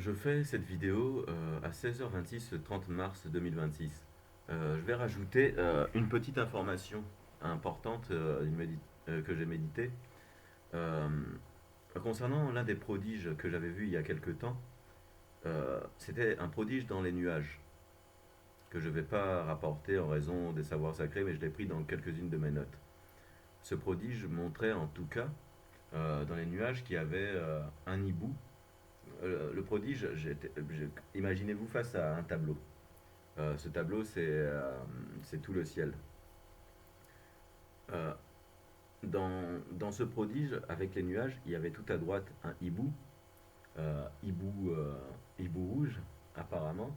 Je fais cette vidéo à 16h26 le 30 mars 2026. Je vais rajouter une petite information importante que j'ai méditée. Euh, Concernant l'un des prodiges que j'avais vu il y a quelque temps, c'était un prodige dans les nuages, que je ne vais pas rapporter en raison des savoirs sacrés, mais je l'ai pris dans quelques-unes de mes notes. Ce prodige montrait en tout cas dans les nuages qu'il y avait un hibou. Le prodige, imaginez-vous face à un tableau. Ce tableau, c'est tout le ciel. Euh, dans ce prodige, avec les nuages, il y avait tout à droite un hibou, hibou rouge, apparemment.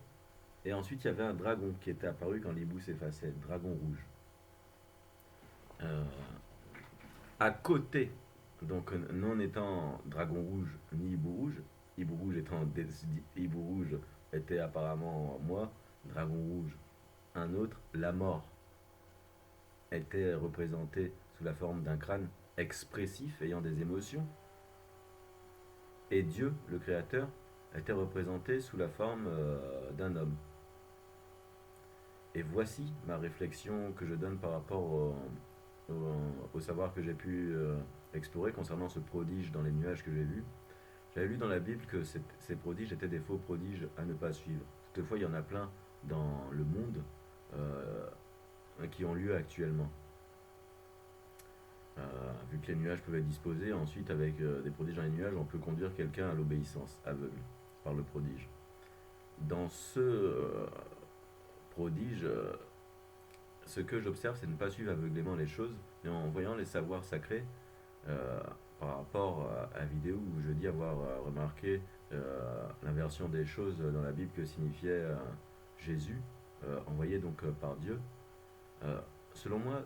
Et ensuite, il y avait un dragon qui était apparu quand l'hibou s'effaçait, dragon rouge. Euh, à côté, donc non étant dragon rouge ni hibou rouge étant hibou rouge était apparemment moi, dragon rouge un autre, la mort était représentée sous la forme d'un crâne expressif ayant des émotions, et Dieu, le Créateur, était représenté sous la forme d'un homme. Et voici ma réflexion que je donne par rapport au savoir que j'ai pu explorer concernant ce prodige dans les nuages que j'ai vu. J'avais lu dans la Bible que ces prodiges étaient des faux prodiges à ne pas suivre. Toutefois, il y en a plein dans le monde euh, qui ont lieu actuellement. Vu que les nuages peuvent être disposés, ensuite avec des prodiges dans les nuages, on peut conduire quelqu'un à l'obéissance aveugle par le prodige. Dans ce prodige, ce que j'observe, c'est de ne pas suivre aveuglément les choses, mais en voyant les savoirs sacrés, euh, par rapport à la vidéo où je dis avoir remarqué l'inversion des choses dans la Bible que signifiait Jésus, envoyé donc par Dieu. Euh, Selon moi,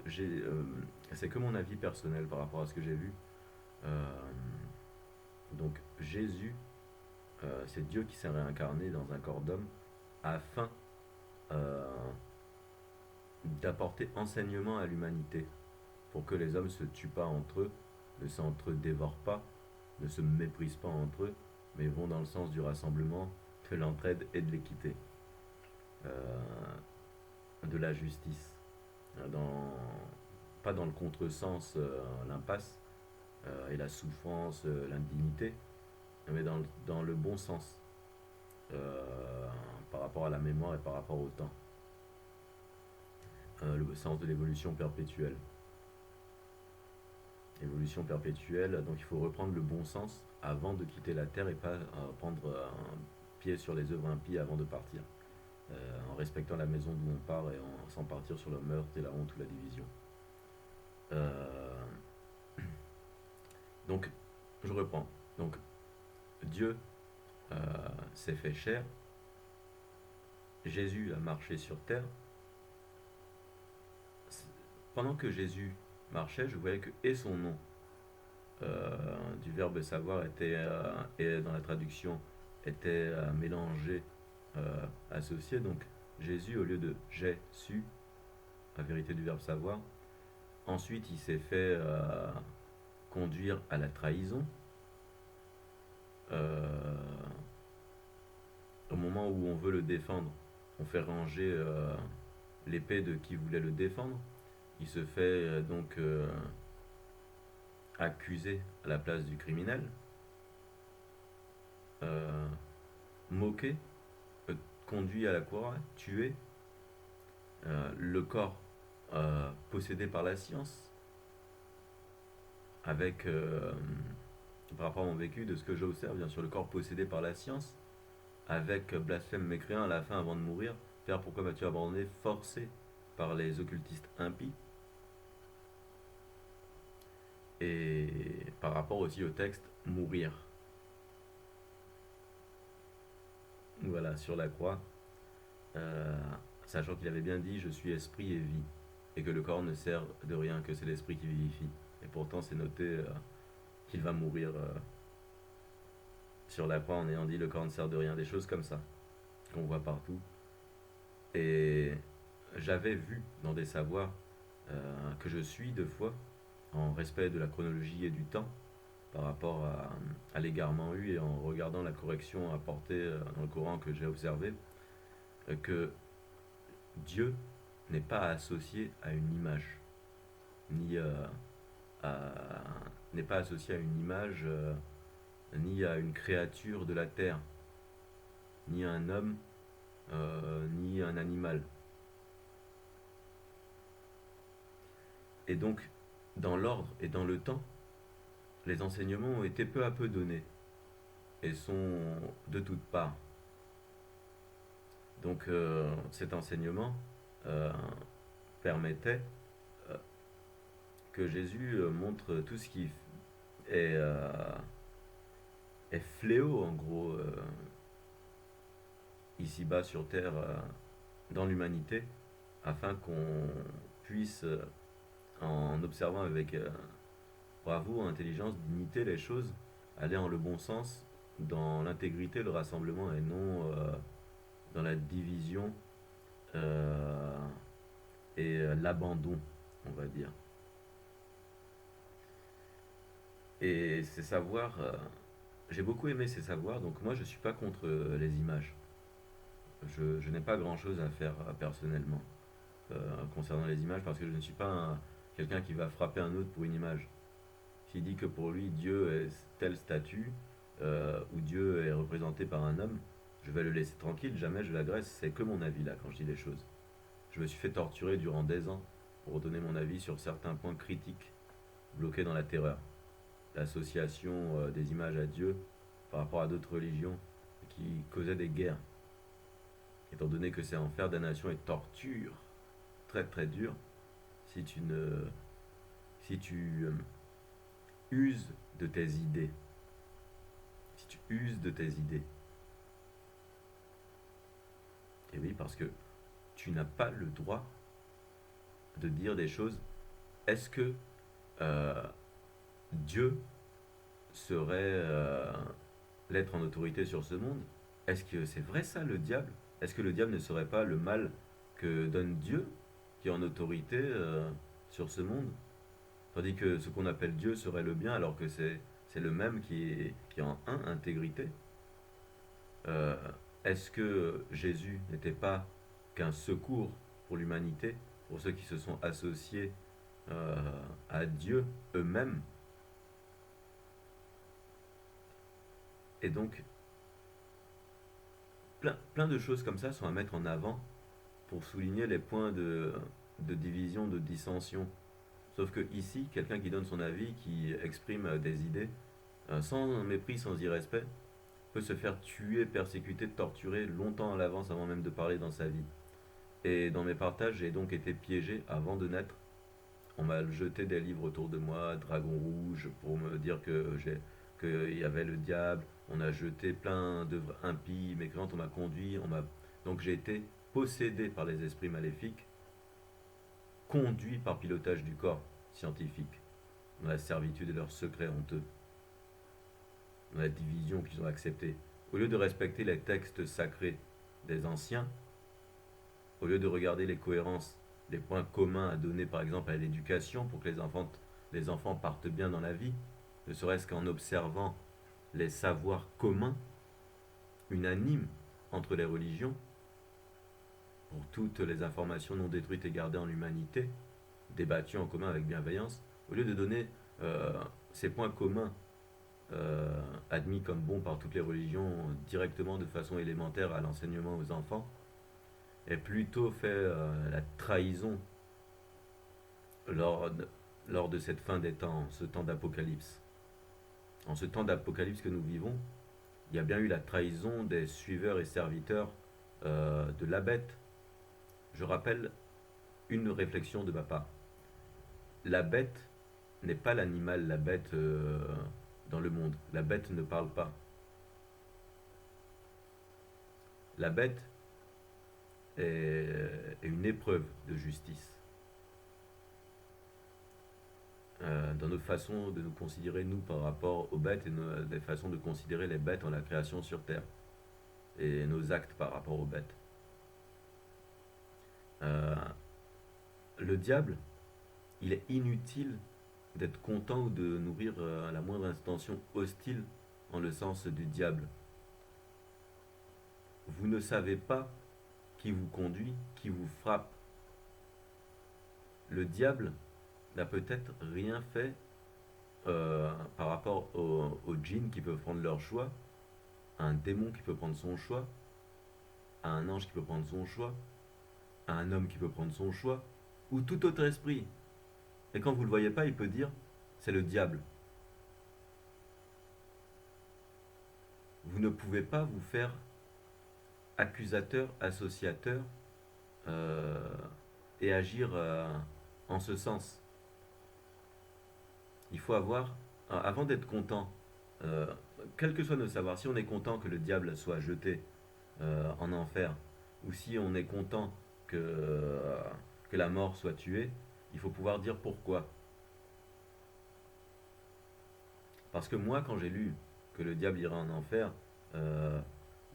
c'est que mon avis personnel par rapport à ce que j'ai vu. Euh, donc Jésus, c'est Dieu qui s'est réincarné dans un corps d'homme afin euh, d'apporter enseignement à l'humanité pour que les hommes ne se tuent pas entre eux, ne s'entre-dévorent pas, ne se méprisent pas entre eux, mais vont dans le sens du rassemblement, de l'entraide et de l'équité, de la justice. Dans, Pas dans le contresens, l'impasse et la souffrance, l'indignité, mais dans le bon sens par rapport à la mémoire et par rapport au temps. Le sens de l'évolution perpétuelle. Évolution perpétuelle, donc il faut reprendre le bon sens avant de quitter la terre et pas prendre un pied sur les œuvres impies avant de partir. En respectant la maison d'où on part et sans partir sur le meurtre et la honte ou la division. Euh, donc, je reprends. Donc, Dieu euh, s'est fait chair, Jésus a marché sur terre. Pendant que Jésus marchait, je voyais que et son nom du verbe savoir était, et dans la traduction, était mélangé, associé. Donc, Jésus, au lieu de j'ai su, la vérité du verbe savoir, ensuite il s'est fait conduire à la trahison. Au moment où on veut le défendre, on fait ranger l'épée de qui voulait le défendre. Il se fait donc accusé à la place du criminel, euh, moqué, conduit à la croix, tué, le corps possédé par la science, avec, par rapport à mon vécu, de ce que j'observe, bien sûr, le corps possédé par la science, avec blasphème mécréant à la fin avant de mourir, Père, pourquoi m'as-tu abandonné, forcé par les occultistes impies, et par rapport aussi au texte, mourir. Voilà, sur la croix, euh, sachant qu'il avait bien dit je suis esprit et vie, et que le corps ne sert de rien, que c'est l'esprit qui vivifie. Et pourtant, c'est noté qu'il va mourir sur la croix en ayant dit le corps ne sert de rien, des choses comme ça, qu'on voit partout. Et j'avais vu dans des savoirs que je suis deux fois, en respect de la chronologie et du temps, par rapport à l'égarement eu et en regardant la correction apportée dans le Coran que j'ai observé, que Dieu n'est pas associé à une image, ni à- n'est pas associé à une image, ni à une créature de la terre, ni à un homme, ni à un animal. Et donc, dans l'ordre et dans le temps, les enseignements ont été peu à peu donnés et sont de toutes parts. Donc, cet enseignement euh, permettait euh, que Jésus montre tout ce qui est, euh, est fléau, en gros, ici-bas sur Terre, dans l'humanité, afin qu'on puisse, en observant avec bravoure, intelligence, dignité les choses, aller en le bon sens, dans l'intégrité, le rassemblement, et non dans la division euh, et l'abandon, on va dire. Et ces savoirs, j'ai beaucoup aimé ces savoirs, donc moi je ne suis pas contre les images. Je n'ai pas grand-chose à faire personnellement concernant les images parce que je ne suis pas quelqu'un qui va frapper un autre pour une image. S'il dit que pour lui Dieu est tel statut ou Dieu est représenté par un homme, je vais le laisser tranquille, jamais je l'agresse, c'est que mon avis là quand je dis les choses. Je me suis fait torturer durant des ans pour donner mon avis sur certains points critiques bloqués dans la terreur. L'association des images à Dieu par rapport à d'autres religions qui causaient des guerres. Étant donné que c'est enfer, damnation et torture très très dur si tu ne si tu uses de tes idées. Si tu uses de tes idées. Et oui, parce que tu n'as pas le droit de dire des choses. Est-ce que euh, Dieu serait l'être en autorité sur ce monde? Est-ce que c'est vrai ça, le diable? Est-ce que le diable ne serait pas le mal que donne Dieu, qui est en autorité sur ce monde? Tandis que ce qu'on appelle Dieu serait le bien, alors que c'est le même qui est en intégrité. Euh, Est-ce que Jésus n'était pas qu'un secours pour l'humanité, pour ceux qui se sont associés euh, à Dieu eux-mêmes? Et donc, plein de choses comme ça sont à mettre en avant pour souligner les points de division, de dissension. Sauf que ici, quelqu'un qui donne son avis, qui exprime des idées, sans mépris, sans irrespect, peut se faire tuer, persécuter, torturer longtemps à l'avance avant même de parler dans sa vie. Et dans mes partages, j'ai donc été piégé avant de naître. On m'a jeté des livres autour de moi, Dragon Rouge, pour me dire qu'il y avait le diable. On a jeté plein d'œuvres impies, mais quand on m'a conduit, donc j'ai été possédé par les esprits maléfiques, conduit par pilotage du corps scientifique, dans la servitude et leurs secrets honteux, dans la division qu'ils ont acceptée. Au lieu de respecter les textes sacrés des anciens, au lieu de regarder les cohérences, les points communs à donner par exemple à l'éducation pour que les enfants partent bien dans la vie, ne serait-ce qu'en observant les savoirs communs, unanimes entre les religions, pour toutes les informations non détruites et gardées en l'humanité, débattues en commun avec bienveillance, au lieu de donner ces points communs admis comme bons par toutes les religions directement de façon élémentaire à l'enseignement aux enfants, est plutôt fait la trahison lors lors de cette fin des temps, ce temps d'apocalypse. En ce temps d'apocalypse que nous vivons, il y a bien eu la trahison des suiveurs et serviteurs de la bête. Je rappelle une réflexion de ma part. La bête n'est pas l'animal, la bête dans le monde. La bête ne parle pas. La bête est une épreuve de justice. Dans nos façons de nous considérer, nous, par rapport aux bêtes, et des façons de considérer les bêtes en la création sur Terre, et nos actes par rapport aux bêtes. Euh, le diable, il est inutile d'être content ou de nourrir la moindre intention hostile en le sens du diable. Vous ne savez pas qui vous conduit, qui vous frappe. Le diable n'a peut-être rien fait par rapport aux djinns qui peuvent prendre leur choix, à un démon qui peut prendre son choix, à un ange qui peut prendre son choix, à un homme qui peut prendre son choix, ou tout autre esprit. Et quand vous ne le voyez pas, il peut dire c'est le diable. Vous ne pouvez pas vous faire accusateur, associateur euh, et agir en ce sens. Il faut avoir, avant d'être content, euh, quel que soit nos savoirs, si on est content que le diable soit jeté en enfer, ou si on est content que la mort soit tuée, il faut pouvoir dire pourquoi. Parce que moi, quand j'ai lu que le diable irait en enfer, euh,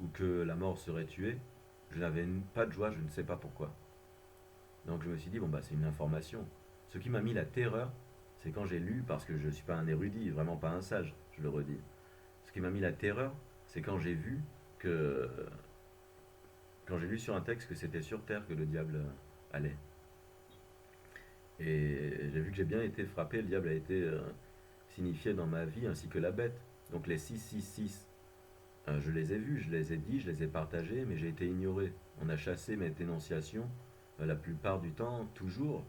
ou que la mort serait tuée, je n'avais pas de joie, je ne sais pas pourquoi. Donc je me suis dit, bon bah c'est une information. Ce qui m'a mis la terreur, c'est quand j'ai lu, parce que je ne suis pas un érudit, vraiment pas un sage, je le redis. Ce qui m'a mis la terreur, c'est quand j'ai vu que. Quand j'ai lu sur un texte que c'était sur Terre que le diable allait. Et j'ai vu que j'ai bien été frappé, le diable a été signifié dans ma vie ainsi que la bête. Donc les 666, je les ai vus, je les ai dit, je les ai partagés, mais j'ai été ignoré. On a chassé mes dénonciations la plupart du temps, toujours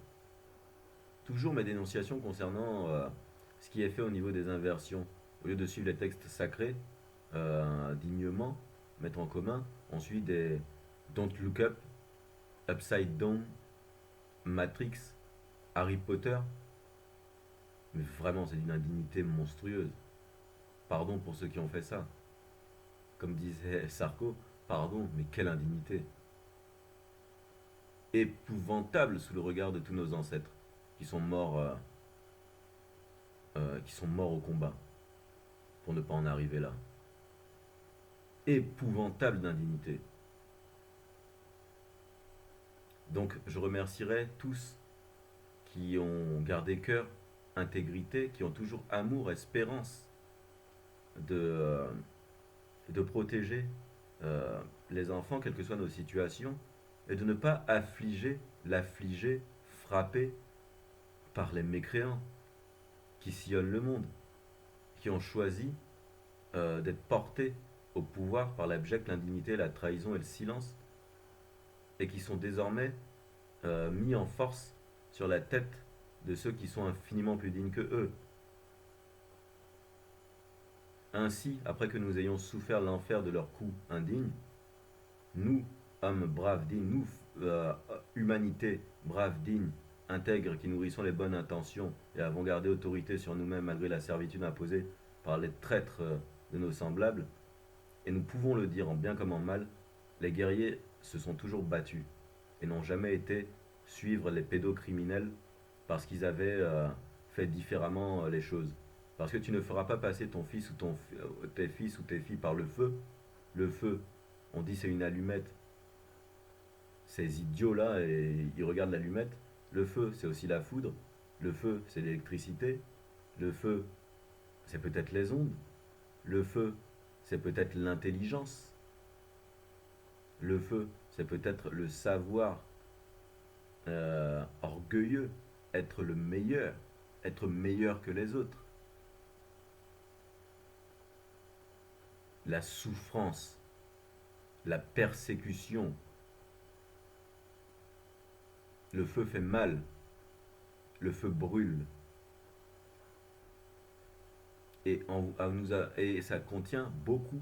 mes dénonciations concernant ce qui est fait au niveau des inversions. Au lieu de suivre les textes sacrés dignement, mettre en commun, on suit des Don't Look Up, Upside Down, Matrix, Harry Potter. Mais vraiment, c'est d'une indignité monstrueuse. Pardon pour ceux qui ont fait ça. Comme disait Sarko, pardon, mais quelle indignité. Épouvantable sous le regard de tous nos ancêtres qui sont morts au combat pour ne pas en arriver là. Épouvantable d'indignité. Donc je remercierai tous qui ont gardé cœur, intégrité, qui ont toujours amour, espérance de, euh, de protéger les enfants, quelles que soient nos situations, et de ne pas l'affliger, frapper par les mécréants qui sillonnent le monde, qui ont choisi d'être portés au pouvoir par l'abjecte, l'indignité, la trahison et le silence, et qui sont désormais mis en force sur la tête de ceux qui sont infiniment plus dignes que eux. Ainsi, après que nous ayons souffert l'enfer de leurs coups indignes, nous, hommes braves, dignes, nous, humanité brave, digne, intègre, qui nourrissons les bonnes intentions et avons gardé autorité sur nous-mêmes malgré la servitude imposée par les traîtres de nos semblables, et nous pouvons le dire en bien comme en mal, les guerriers se sont toujours battus et n'ont jamais été suivre les pédocriminels parce qu'ils avaient fait différemment les choses. Parce que tu ne feras pas passer ton fils ou tes fils ou tes filles par le feu. Le feu, on dit c'est une allumette. Ces idiots-là, ils regardent l'allumette. Le feu, c'est aussi la foudre. Le feu, c'est l'électricité. Le feu, c'est peut-être les ondes. Le feu, c'est peut-être l'intelligence. Le feu, c'est peut-être le savoir orgueilleux, être meilleur que les autres. La souffrance, la persécution. Le feu fait mal, le feu brûle. Et ça contient beaucoup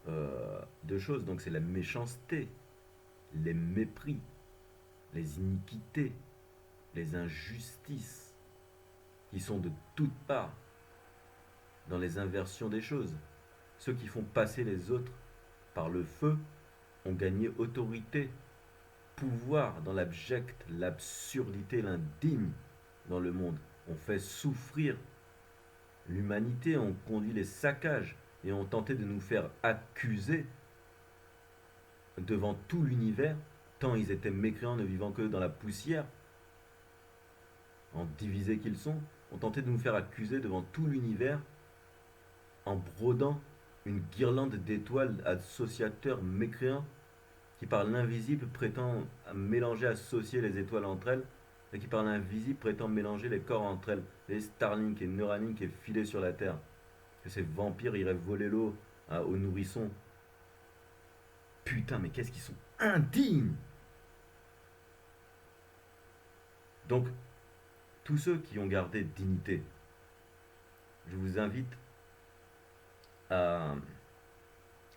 de choses. Donc c'est la méchanceté, les mépris, les iniquités, les injustices qui sont de toutes parts dans les inversions des choses. Ceux qui font passer les autres par le feu ont gagné autorité, pouvoir dans l'abject, l'absurdité, l'indigne dans le monde. On fait souffrir l'humanité, on conduit les saccages et ont tenté de nous faire accuser devant tout l'univers, tant ils étaient mécréants ne vivant que dans la poussière, en divisés qu'ils sont, ont tenté de nous faire accuser devant tout l'univers en brodant une guirlande d'étoiles associateurs mécréants qui par l'invisible prétend mélanger, associer les étoiles entre elles, et qui par l'invisible prétend mélanger les corps entre elles, les Starlink et Neuralink et filés sur la Terre. Que ces vampires iraient voler l'eau aux nourrissons. Putain, mais qu'est-ce qu'ils sont indignes! Donc, tous ceux qui ont gardé dignité, je vous invite à,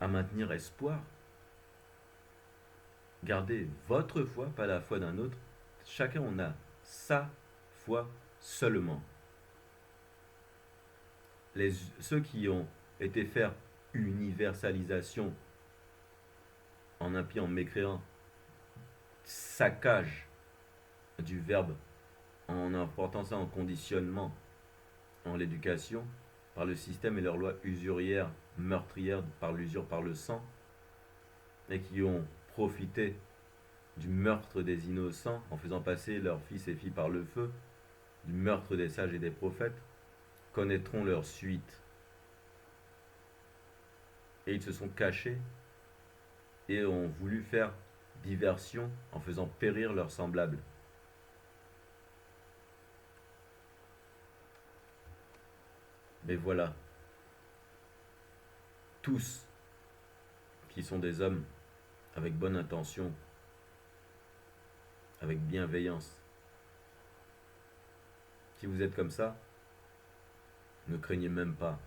à maintenir espoir. Gardez votre foi, pas la foi d'un autre. Chacun on a sa foi seulement. Ceux qui ont été faire universalisation en impie, en mécréant, saccage du verbe, en apportant ça en conditionnement, en l'éducation, par le système et leurs lois usurières, meurtrières, par l'usure, par le sang, et qui ont profité du meurtre des innocents en faisant passer leurs fils et filles par le feu, du meurtre des sages et des prophètes, connaîtront leur suite. Et ils se sont cachés et ont voulu faire diversion en faisant périr leurs semblables. Mais voilà, tous qui sont des hommes avec bonne intention, avec bienveillance. Si vous êtes comme ça, ne craignez même pas.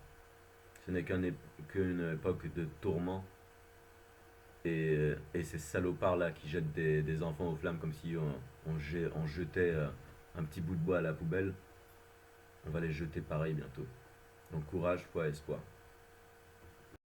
Ce n'est qu'une époque de tourment. Et ces salopards-là qui jettent des enfants aux flammes comme si on jetait un petit bout de bois à la poubelle, on va les jeter pareil bientôt. Donc courage, foi, espoir.